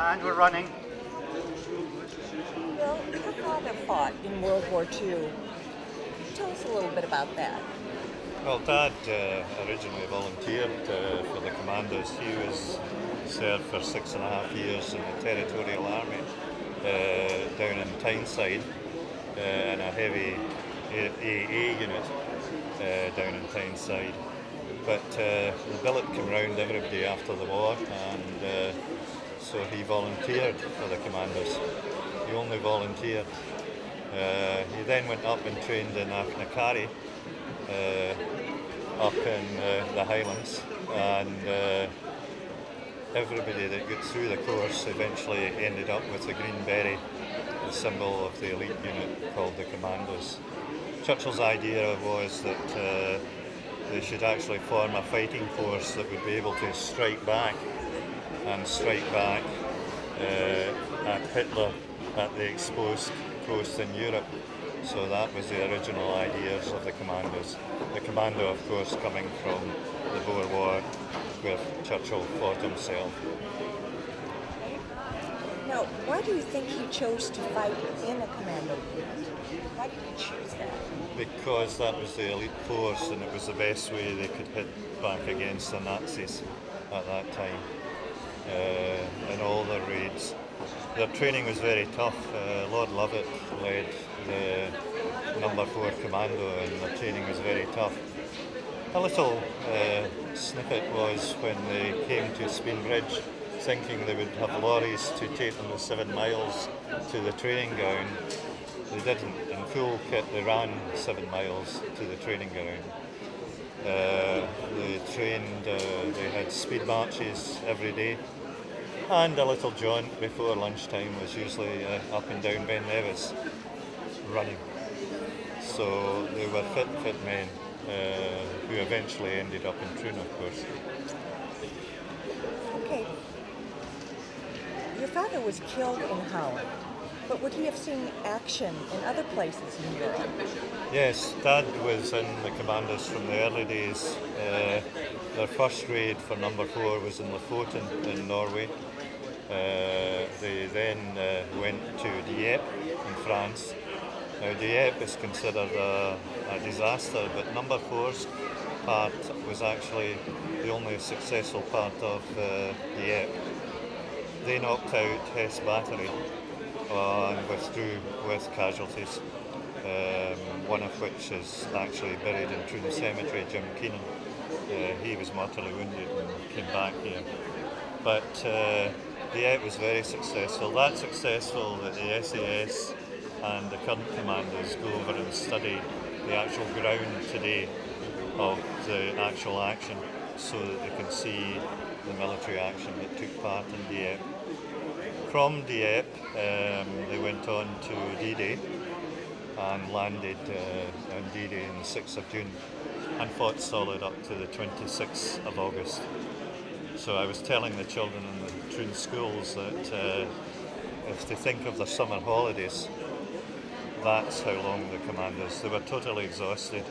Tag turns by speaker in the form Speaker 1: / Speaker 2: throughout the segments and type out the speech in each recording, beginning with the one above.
Speaker 1: And we're running.
Speaker 2: Well, your father fought in World War II. Tell us a little bit about that.
Speaker 3: Well, Dad originally volunteered for the Commandos. He was served for 6.5 years in the Territorial Army down in Tyneside in a heavy AA unit down in Tyneside. But the billet came round everybody after the war, and so he volunteered for the Commandos. He only volunteered. He then went up and trained in Achnacarry, up in the Highlands, and everybody that got through the course eventually ended up with the green beret, the symbol of the elite unit called the Commandos. Churchill's idea was that they should actually form a fighting force that would be able to strike back at Hitler at the exposed coast in Europe. So that was the original ideas of the Commandos. The Commando, of course, coming from the Boer War, where Churchill fought himself.
Speaker 2: Now, why do you think he chose to fight in a commando unit? Why did he choose that?
Speaker 3: Because that was the elite force, and it was the best way they could hit back against the Nazis at that time in all their raids. Their training was very tough. Lord Lovett led the number 4 Commando, and their training was very tough. A little snippet was when they came to Speenbridge, thinking they would have lorries to take them the 7 miles to the training ground. They didn't. In full kit, they ran 7 miles to the training ground. They trained, they had speed marches every day, and a little jaunt before lunchtime was usually up and down Ben Nevis, running. So they were fit men who eventually ended up in Troon, of course.
Speaker 2: Okay. Your father was killed in Holland, but would he have seen action in other places in Europe?
Speaker 3: Yes, Dad was in the Commandos from the early days. Their first raid for number 4 was in Lofoten in Norway. They then went to Dieppe in France. Now Dieppe is considered a disaster, but number 4's part was actually the only successful part of Dieppe. They knocked out Hess Battery and withdrew with casualties, one of which is actually buried in Troon Cemetery, Jim Keenan. He was mortally wounded and came back here. But Dieppe was very successful, that successful that the SAS and the current commandos go over and study the actual ground today of the actual action, so that they can see the military action that took part in Dieppe. From Dieppe, they went on to D-Day and landed on D-Day on the 6th of June and fought solid up to the 26th of August. So I was telling the children in the Troon schools that if they think of their summer holidays, that's how long the commandos. They were totally exhausted.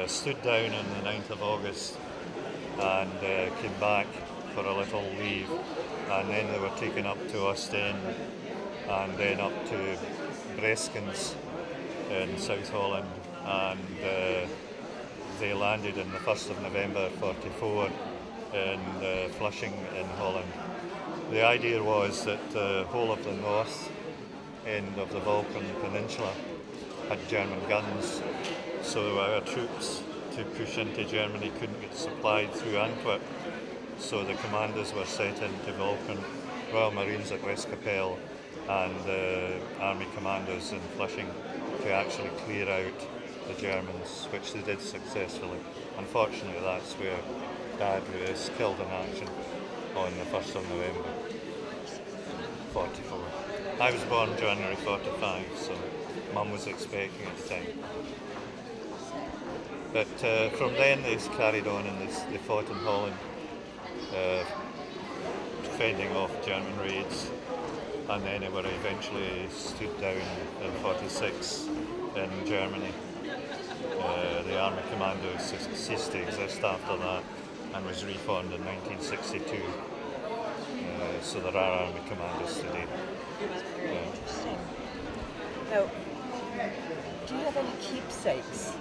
Speaker 3: Stood down on the 9th of August and came back for a little leave, and then they were taken up to Ostend and then up to Breskens in South Holland, and they landed on the 1st of November 44 in Flushing in Holland. The idea was that the whole of the north end of the Balkan Peninsula had German guns, so our troops to push into Germany couldn't get supplied through Antwerp. So the commandos were sent into Balkan, Royal Marines at Westcapelle and the Army Commandos in Flushing to actually clear out the Germans, which they did successfully. Unfortunately, that's where Dad was killed in action on the 1st of November 44. I was born January 45, so Mum was expecting at the time. But from then they carried on and they fought in Holland, fending off German raids, and then they were eventually stood down in 46 in Germany. The Army Commandos ceased to exist after that and was reformed in 1962. So there are Army commandos today.
Speaker 2: Very interesting. Now, do you have any keepsakes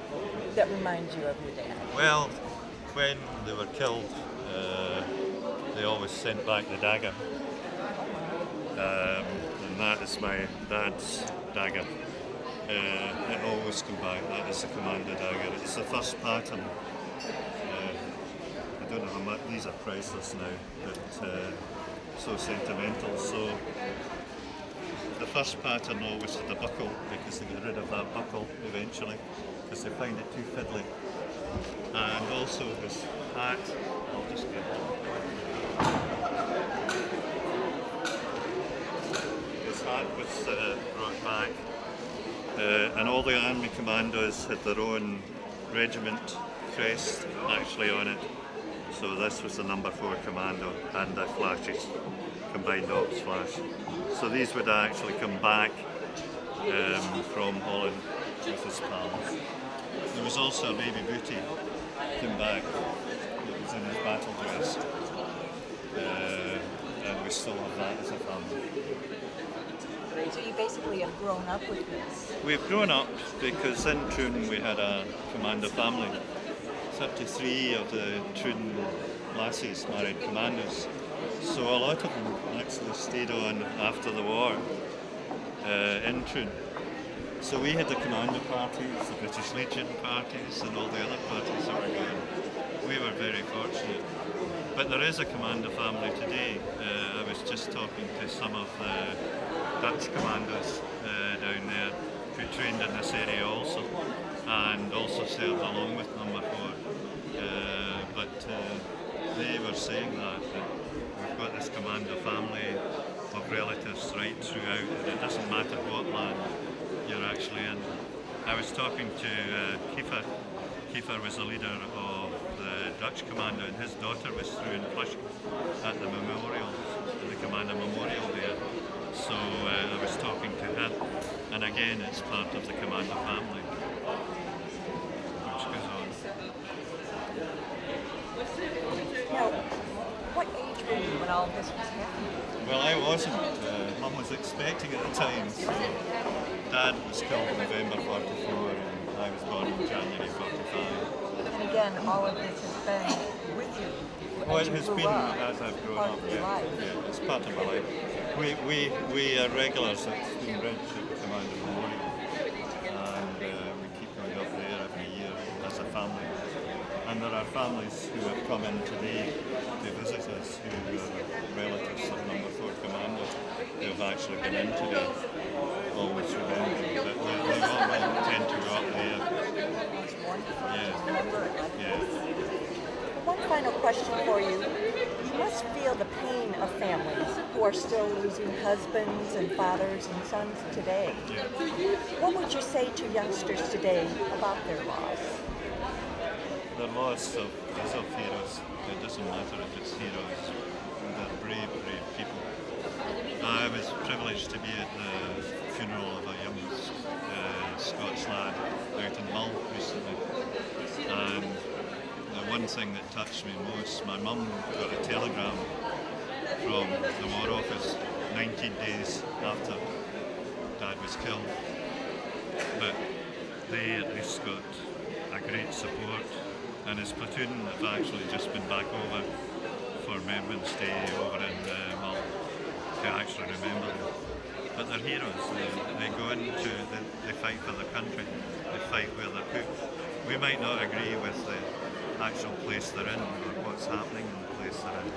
Speaker 2: that remind you of your dad?
Speaker 3: Well, when they were killed, they always sent back the dagger. And that is my dad's dagger. It always comes back. That is the commander dagger. It's the first pattern. I don't know how much, these are priceless now, but so sentimental. So the first pattern always had the buckle, because they got rid of that buckle eventually, because they find it too fiddly. And also his hat, I'll just get it. His hat was brought back. And all the army commandos had their own regiment crest actually on it. So this was the number 4 commando and the flashes, combined ops flash. So these would actually come back from Holland with his pals. There was also a baby booty came back that was in his battle dress. And we still have that as a family.
Speaker 2: So you basically have grown up with this.
Speaker 3: We've grown up because in Troon we had a commander family. 33 of the Troon lassies married commandos. So a lot of them actually stayed on after the war in Troon. So we had the commando parties, the British Legion parties and all the other parties that were going. We were very fortunate. But there is a commander family today. I was just talking to some of the Dutch commandos down there who trained in this area also, and also served along with number 4. But they were saying that we've got this commander family of relatives right throughout, and it doesn't matter what land you're actually in. I was talking to Kiefer. Kiefer was the leader of the Dutch commando, and his daughter was through in Flushing at the memorial, the commander memorial there. So I was talking to her, and again it's part of the commander family, which goes on.
Speaker 2: Now, what age were you when all this was happening?
Speaker 3: Well, I wasn't. Mum was expecting at the time, so Dad was killed in November 44 and I was born in January 45.
Speaker 2: And again, all of this has been with you.
Speaker 3: Well,
Speaker 2: as
Speaker 3: it
Speaker 2: you
Speaker 3: has
Speaker 2: grew
Speaker 3: been
Speaker 2: up,
Speaker 3: as I've grown
Speaker 2: part
Speaker 3: up,
Speaker 2: of your life.
Speaker 3: yeah, it's part of my life. We are regulars at Queen Bridge at the Commander Memorial, and we keep going up there every year as a family. And there are families who have come in today to visit us who are relatives of number 4 Commando who have actually been in today, always remembering. But they all tend to go up there.
Speaker 2: It's wonderful to remember it like
Speaker 3: Yeah.
Speaker 2: this. One final question for you. You must feel the pain of families who are still losing husbands and fathers and sons today.
Speaker 3: Yeah.
Speaker 2: What would you say to youngsters today about their loss?
Speaker 3: The loss of heroes. It doesn't matter if it's heroes. They're brave, brave people. I was privileged to be at the funeral of a young Scots lad out in Mull recently. And the one thing that touched me most, my mum got a telegram from the War Office 19 days after Dad was killed. But they at least got a great support. And his platoon have actually just been back over for Remembrance Day over in Mull to actually remember them. But they're heroes. They go into, they fight for the country, they fight where they're put. We might not agree with the actual place they're in or what's happening in the place they're in,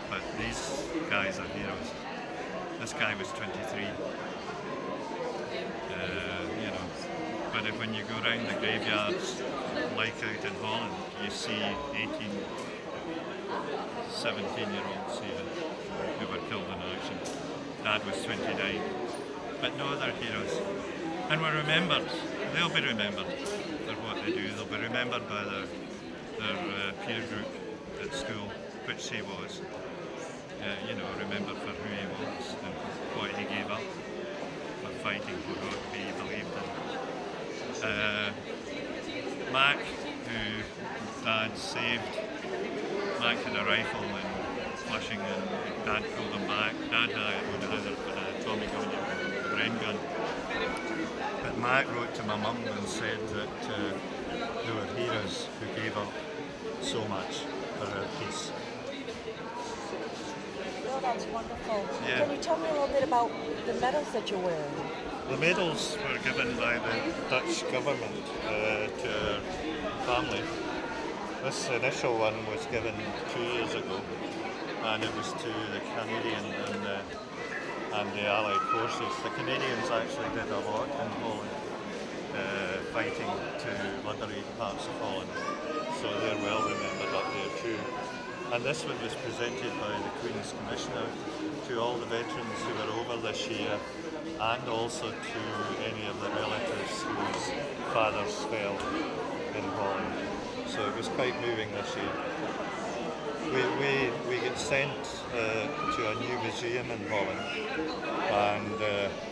Speaker 3: but these guys are heroes. This guy was 23. But when you go around the graveyards, like out in Holland, you see 18, 17-year-olds here who were killed in action. Dad was 29. But no, they're heroes. And we're remembered. They'll be remembered for what they do. They'll be remembered by their peer group at school, which he was. Remembered for who he was and what he gave up for fighting for what he believed in. Mac, who Dad saved, Mac had a rifle and flashing, and Dad pulled them back. Dad would have either put a Tommy gun or a Bren gun. But Mac wrote to my mum and said that they were heroes who gave up so much for our peace.
Speaker 2: Oh, that's wonderful.
Speaker 3: Yeah.
Speaker 2: Can you tell me a little bit about the medals that you're wearing?
Speaker 3: The medals were given by the Dutch government to our family. This initial one was given 2 years ago, and it was to the Canadian and the Allied forces. The Canadians actually did a lot in Holland, fighting to liberate parts of Holland, so they're well remembered up there too. And this one was presented by the Queen's Commissioner to all the veterans who were over this year, and also to any of the relatives whose fathers fell in Holland. So it was quite moving this year. We get sent to a new museum in Holland, and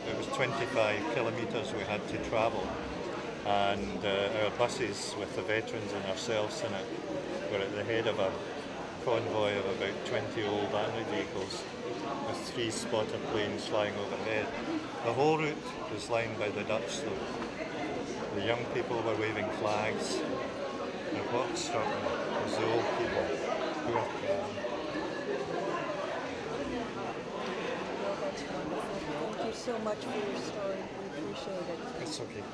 Speaker 3: it was 25 kilometres we had to travel, and our buses with the veterans and ourselves in it were at the head of a convoy of about 20 old army vehicles with 3 spotter planes flying overhead. The whole route was lined by the Dutch though. The young people were waving flags, and what struck me was the old people who were crying.
Speaker 2: Well, that's wonderful. Thank you so much for your story. We appreciate it.
Speaker 3: It's okay.